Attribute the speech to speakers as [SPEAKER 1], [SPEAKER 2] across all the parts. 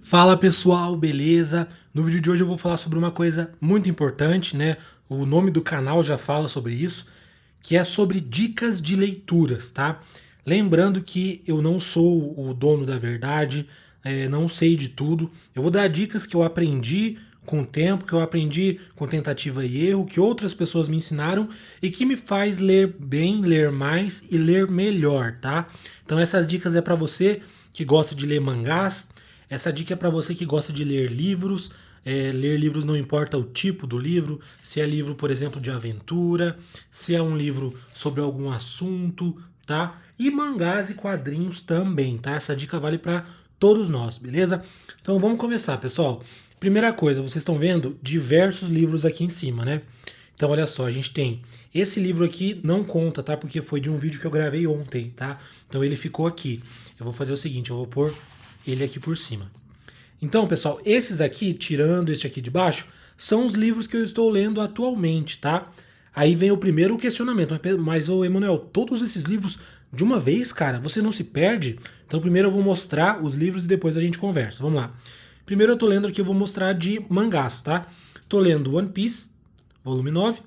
[SPEAKER 1] Fala pessoal, beleza? No vídeo de hoje eu vou falar sobre uma coisa muito importante, né? O nome do canal já fala sobre isso, que é sobre dicas de leituras, tá? Lembrando que eu não sou o dono da verdade, não sei de tudo. Eu vou dar dicas que eu aprendi com o tempo, que eu aprendi com tentativa e erro, que outras pessoas me ensinaram e que me faz ler bem, ler mais e ler melhor, tá? Então essas dicas é para você que gosta de ler mangás. Essa dica é para você que gosta de ler livros. Ler livros não importa o tipo do livro, se é livro, por exemplo, de aventura, se é um livro sobre algum assunto, tá? E mangás e quadrinhos também, tá? Essa dica vale para todos nós, beleza? Então vamos começar, pessoal. Primeira coisa, vocês estão vendo diversos livros aqui em cima, né? Então olha só, a gente tem esse livro aqui, não conta, tá? Porque foi de um vídeo que eu gravei ontem, tá? Então ele ficou aqui. Eu vou fazer o seguinte, eu vou pôr ele aqui por cima. Então, pessoal, esses aqui, tirando este aqui de baixo, são os livros que eu estou lendo atualmente, tá? Aí vem o primeiro questionamento, mas ô Emanuel, todos esses livros de uma vez, cara, você não se perde? Então primeiro eu vou mostrar os livros e depois a gente conversa. Vamos lá. Primeiro eu tô lendo aqui, eu vou mostrar de mangás, tá? Tô lendo One Piece, volume 9.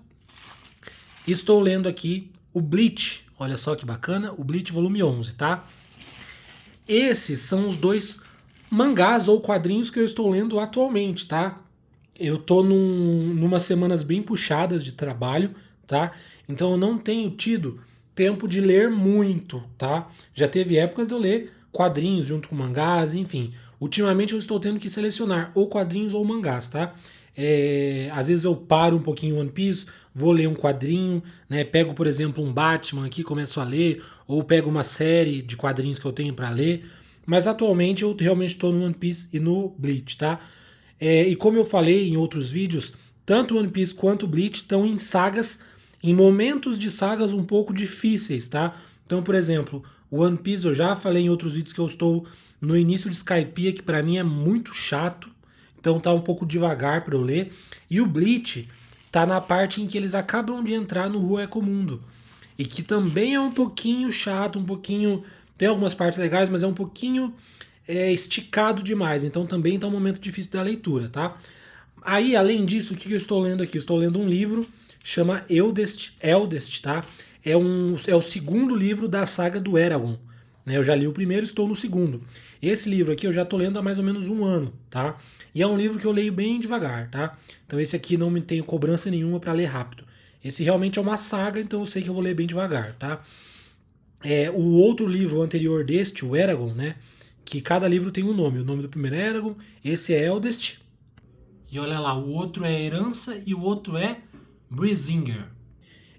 [SPEAKER 1] E estou lendo aqui o Bleach, olha só que bacana, o Bleach volume 11, tá? Esses são os dois mangás ou quadrinhos que eu estou lendo atualmente, tá? Eu tô numas semanas bem puxadas de trabalho, tá? Então eu não tenho tido tempo de ler muito, tá? Já teve épocas de eu ler quadrinhos junto com mangás, enfim. Ultimamente eu estou tendo que selecionar ou quadrinhos ou mangás, tá? Às vezes eu paro um pouquinho One Piece, vou ler um quadrinho, né? Pego, por exemplo, um Batman aqui, começo a ler, ou pego uma série de quadrinhos que eu tenho para ler. Mas atualmente eu realmente estou no One Piece e no Bleach, tá? E como eu falei em outros vídeos, tanto One Piece quanto Bleach estão em sagas, em momentos de sagas um pouco difíceis, tá? Então, por exemplo, o One Piece eu já falei em outros vídeos que eu estou no início de Skypiea, que para mim é muito chato, então tá um pouco devagar para eu ler. E o Bleach tá na parte em que eles acabam de entrar no Rua Ecomundo, e que também é um pouquinho chato, um pouquinho... Tem algumas partes legais, mas é um pouquinho esticado demais. Então também está um momento difícil da leitura, tá? Aí, além disso, o que eu estou lendo aqui? Eu estou lendo um livro, chama Eldest, tá? É o segundo livro da saga do Eragon. Né? Eu já li o primeiro, estou no segundo. Esse livro aqui eu já estou lendo há mais ou menos um ano, tá? E é um livro que eu leio bem devagar, tá? Então esse aqui não me tenho cobrança nenhuma para ler rápido. Esse realmente é uma saga, então eu sei que eu vou ler bem devagar, tá? O outro livro anterior deste, o Eragon, né? Que cada livro tem um nome. O nome do primeiro é Eragon, esse é Eldest. E olha lá, o outro é Herança e o outro é Brizinger.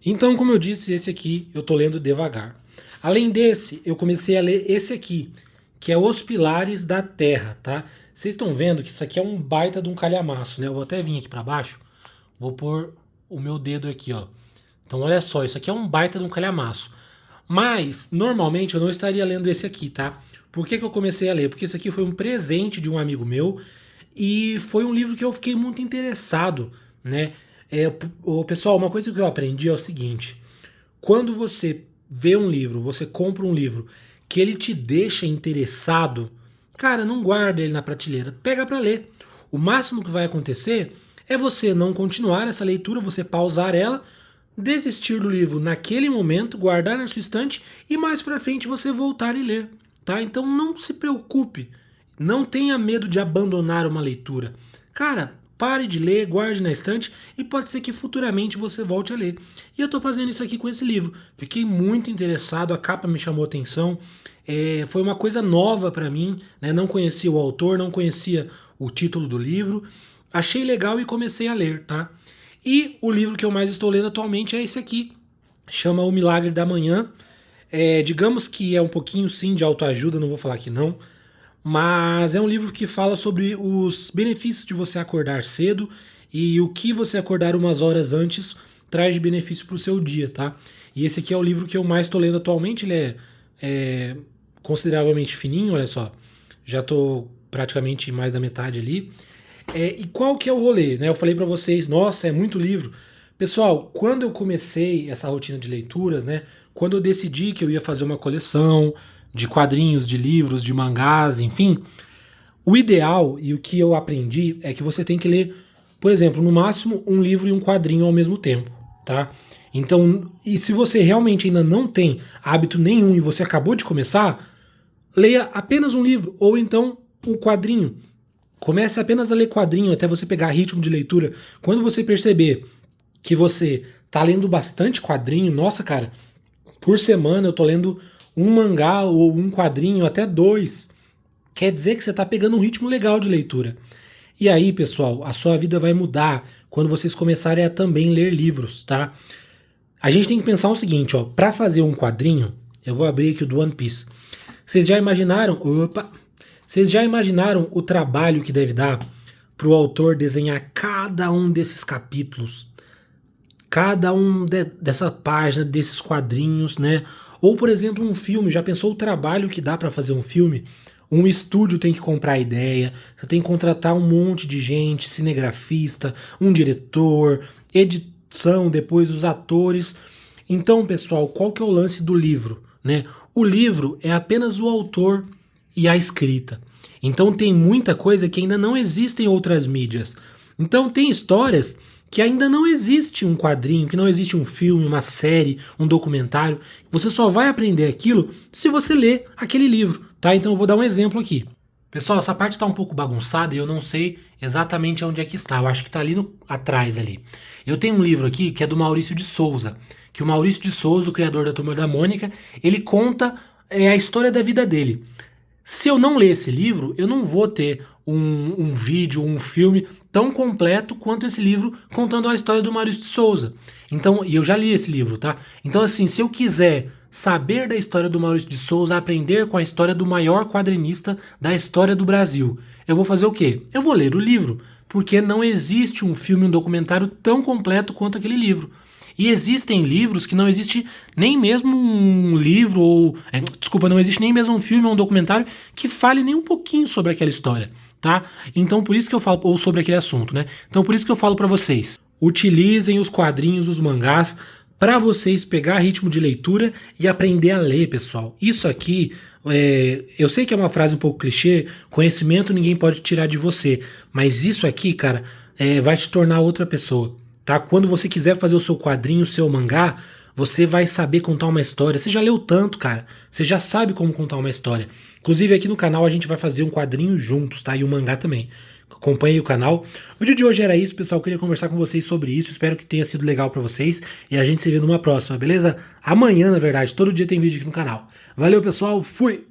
[SPEAKER 1] Então, como eu disse, esse aqui eu tô lendo devagar. Além desse, eu comecei a ler esse aqui, que é Os Pilares da Terra, tá? Vocês estão vendo que isso aqui é um baita de um calhamaço, né? Eu vou até vir aqui para baixo, vou pôr o meu dedo aqui, ó. Então, olha só, isso aqui é um baita de um calhamaço. Mas, normalmente, eu não estaria lendo esse aqui, tá? Por que eu comecei a ler? Porque isso aqui foi um presente de um amigo meu e foi um livro que eu fiquei muito interessado, né? Pessoal, uma coisa que eu aprendi é o seguinte: quando você vê um livro, você compra um livro que ele te deixa interessado, cara, não guarda ele na prateleira, pega para ler. O máximo que vai acontecer é você não continuar essa leitura, você pausar ela, desistir do livro naquele momento, guardar na sua estante e mais para frente você voltar e ler, tá? Então não se preocupe, não tenha medo de abandonar uma leitura. Cara, pare de ler, guarde na estante e pode ser que futuramente você volte a ler. E eu estou fazendo isso aqui com esse livro. Fiquei muito interessado, a capa me chamou a atenção. Foi uma coisa nova para mim, né? Não conhecia o autor, não conhecia o título do livro. Achei legal e comecei a ler, tá? E o livro que eu mais estou lendo atualmente é esse aqui. Chama O Milagre da Manhã. Digamos que é um pouquinho sim de autoajuda, não vou falar que não. Mas é um livro que fala sobre os benefícios de você acordar cedo e o que você acordar umas horas antes traz de benefício para o seu dia, tá? E esse aqui é o livro que eu mais estou lendo atualmente. Ele é consideravelmente fininho, olha só. Já estou praticamente mais da metade ali. E qual que é o rolê? Né? Eu falei para vocês, nossa, é muito livro. Pessoal, quando eu comecei essa rotina de leituras, né? Quando eu decidi que eu ia fazer uma coleção de quadrinhos, de livros, de mangás, enfim, O ideal e o que eu aprendi é que você tem que ler, por exemplo, no máximo um livro e um quadrinho ao mesmo tempo, tá? Então, e se você realmente ainda não tem hábito nenhum e você acabou de começar, leia apenas um livro ou então um quadrinho. Comece apenas a ler quadrinho até você pegar ritmo de leitura. Quando você perceber que você tá lendo bastante quadrinho, nossa, cara, por semana eu tô lendo um mangá ou um quadrinho, até 2. Quer dizer que você tá pegando um ritmo legal de leitura. E aí, pessoal, a sua vida vai mudar quando vocês começarem a também ler livros, tá? A gente tem que pensar o seguinte, ó, para fazer um quadrinho, eu vou abrir aqui o do One Piece. Vocês já imaginaram, vocês já imaginaram o trabalho que deve dar pro autor desenhar cada um desses capítulos, cada um dessa página, desses quadrinhos, né? Ou, por exemplo, um filme, já pensou o trabalho que dá para fazer um filme? Um estúdio tem que comprar a ideia, você tem que contratar um monte de gente, cinegrafista, um diretor, edição, depois os atores. Então, pessoal, qual que é o lance do livro, né? O livro é apenas o autor e a escrita. Então tem muita coisa que ainda não existe em outras mídias. Então tem histórias que ainda não existe um quadrinho, que não existe um filme, uma série, um documentário. Você só vai aprender aquilo se você ler aquele livro, tá? Então eu vou dar um exemplo aqui. Pessoal, essa parte está um pouco bagunçada e eu não sei exatamente onde é que está. Eu acho que está ali atrás ali. Eu tenho um livro aqui que é do Maurício de Souza, que o Maurício de Souza, o criador da Turma da Mônica, ele conta a história da vida dele. Se eu não ler esse livro, eu não vou ter um vídeo, um filme tão completo quanto esse livro contando a história do Maurício de Souza. Então, e eu já li esse livro, tá? Então, assim, se eu quiser saber da história do Maurício de Souza, aprender com a história do maior quadrinista da história do Brasil, eu vou fazer o quê? Eu vou ler o livro, porque não existe um filme, um documentário tão completo quanto aquele livro. E existem livros que não existe nem mesmo um livro, ou. Desculpa, não existe nem mesmo um filme ou um documentário que fale nem um pouquinho sobre aquela história, tá? Então por isso que eu falo, ou sobre aquele assunto, né? Então por isso que eu falo pra vocês: utilizem os quadrinhos, os mangás, para vocês pegar ritmo de leitura e aprender a ler, pessoal. Isso aqui, eu sei que é uma frase um pouco clichê, conhecimento ninguém pode tirar de você, mas isso aqui, cara, vai te tornar outra pessoa. Tá? Quando você quiser fazer o seu quadrinho, o seu mangá, você vai saber contar uma história. Você já leu tanto, cara. Você já sabe como contar uma história. Inclusive aqui no canal a gente vai fazer um quadrinho juntos, tá? E um mangá também. Acompanhe o canal. O vídeo de hoje era isso, pessoal. Eu queria conversar com vocês sobre isso. Espero que tenha sido legal pra vocês. E a gente se vê numa próxima, beleza? Amanhã, na verdade. Todo dia tem vídeo aqui no canal. Valeu, pessoal. Fui!